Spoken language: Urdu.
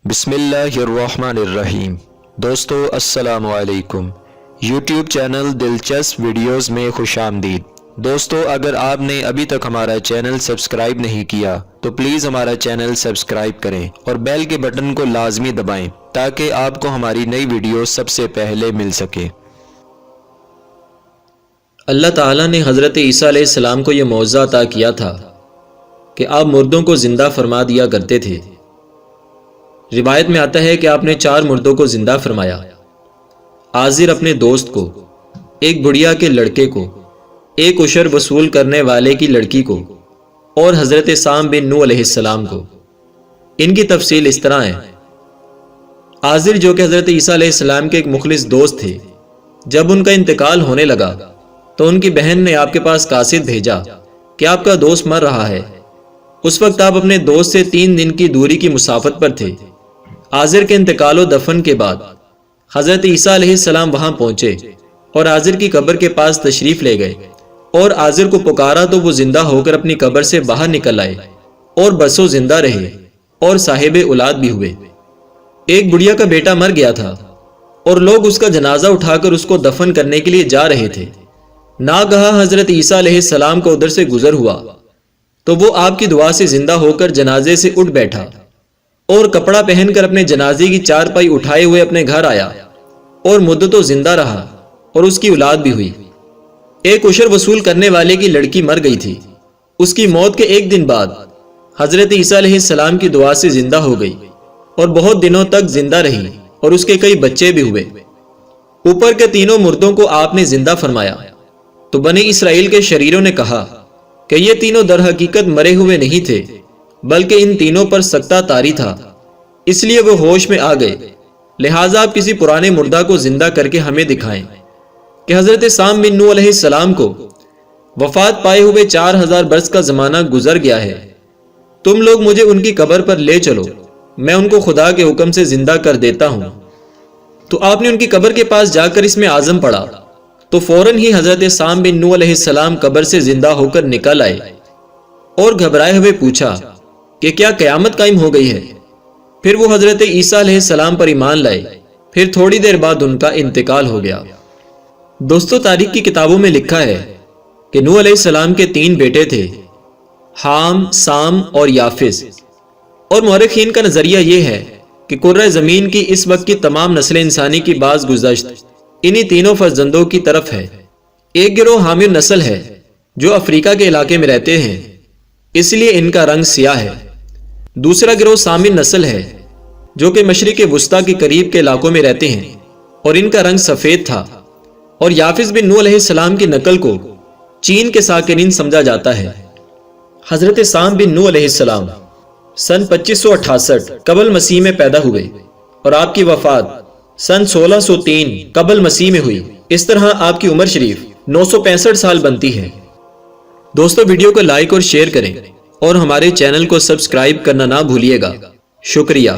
بسم اللہ الرحمن الرحیم۔ دوستو السلام علیکم۔ یوٹیوب چینل دلچسپ ویڈیوز میں خوش آمدید۔ دوستو اگر آپ نے ابھی تک ہمارا چینل سبسکرائب نہیں کیا تو پلیز ہمارا چینل سبسکرائب کریں اور بیل کے بٹن کو لازمی دبائیں تاکہ آپ کو ہماری نئی ویڈیو سب سے پہلے مل سکے۔ اللہ تعالیٰ نے حضرت عیسیٰ علیہ السلام کو یہ معجزہ عطا کیا تھا کہ آپ مردوں کو زندہ فرما دیا کرتے تھے۔ روایت میں آتا ہے کہ آپ نے 4 مردوں کو زندہ فرمایا، عازر اپنے دوست کو، ایک بڑھیا کے لڑکے کو، ایک عشر وصول کرنے والے کی لڑکی کو اور حضرت سام بن نوح علیہ السلام کو۔ ان کی تفصیل اس طرح ہے۔ عازر جو کہ حضرت عیسیٰ علیہ السلام کے ایک مخلص دوست تھے، جب ان کا انتقال ہونے لگا تو ان کی بہن نے آپ کے پاس قاصد بھیجا کہ آپ کا دوست مر رہا ہے۔ اس وقت آپ اپنے دوست سے 3 دن کی دوری کی مسافت پر تھے۔ عازر کے انتقال و دفن کے بعد حضرت عیسیٰ علیہ السلام وہاں پہنچے اور عازر کی قبر کے پاس تشریف لے گئے اور عازر کو پکارا تو وہ زندہ ہو کر اپنی قبر سے باہر نکل آئے اور برسوں زندہ رہے اور صاحب اولاد بھی ہوئے۔ ایک بڑھیا کا بیٹا مر گیا تھا اور لوگ اس کا جنازہ اٹھا کر اس کو دفن کرنے کے لیے جا رہے تھے۔ ناگہاں حضرت عیسیٰ علیہ السلام کو ادھر سے گزر ہوا تو وہ آپ کی دعا سے زندہ ہو کر جنازے سے اٹھ بیٹھا اور کپڑا پہن کر اپنے جنازے کی چارپائی اٹھائے ہوئے اپنے گھر آیا اور مدتوں زندہ رہا اور اس کی اولاد بھی ہوئی۔ ایک عشر وصول کرنے والے کی لڑکی مر گئی تھی، اس کی موت کے 1 دن بعد حضرت عیسیٰ علیہ السلام کی دعا سے زندہ ہو گئی اور بہت دنوں تک زندہ رہی اور اس کے کئی بچے بھی ہوئے۔ اوپر کے 3 مردوں کو آپ نے زندہ فرمایا تو بنی اسرائیل کے شریروں نے کہا کہ یہ تینوں در حقیقت مرے ہوئے نہیں تھے بلکہ ان تینوں پر سکتہ طاری تھا، اس لیے وہ ہوش میں آ گئے، لہٰذا آپ کسی پرانے مردہ کو زندہ کر کے ہمیں دکھائیں کہ حضرت سام بن نوح علیہ السلام کو وفات پائے ہوئے 4000 برس کا زمانہ گزر گیا ہے، تم لوگ مجھے ان کی قبر پر لے چلو، میں ان کو خدا کے حکم سے زندہ کر دیتا ہوں۔ تو آپ نے ان کی قبر کے پاس جا کر اس میں اعظم پڑھا تو فوراً ہی حضرت سام بن نوح علیہ السلام قبر سے زندہ ہو کر نکل آئے اور گھبرائے ہوئے پوچھا کہ کیا قیامت قائم ہو گئی ہے؟ پھر وہ حضرت عیسیٰ علیہ السلام پر ایمان لائے، پھر تھوڑی دیر بعد ان کا انتقال ہو گیا۔ دوستو تاریخ کی کتابوں میں لکھا ہے کہ نوح علیہ السلام کے 3 بیٹے تھے، حام، سام اور یافز، اور مورخین کا نظریہ یہ ہے کہ کرۂ زمین کی اس وقت کی تمام نسل انسانی کی باز گزشت انہی تینوں فرزندوں کی طرف ہے۔ ایک گروہ حامل نسل ہے جو افریقہ کے علاقے میں رہتے ہیں، اس لیے ان کا رنگ سیاہ ہے۔ دوسرا گروہ سامن نسل ہے جو کہ مشرق وسطیٰ کے قریب کے علاقوں میں رہتے ہیں اور ان کا رنگ سفید تھا۔ اور یافز بن نوح علیہ السلام کی نقل کو چین کے ساکنین سمجھا جاتا ہے۔ حضرت سام بن نوح علیہ السلام سن 2568 قبل مسیح میں پیدا ہوئے اور آپ کی وفات سن 1603 قبل مسیح میں ہوئی۔ اس طرح آپ کی عمر شریف 965 سال بنتی ہے۔ دوستو ویڈیو کو لائک اور شیئر کریں اور ہمارے چینل کو سبسکرائب کرنا نہ بھولیے گا۔ شکریہ۔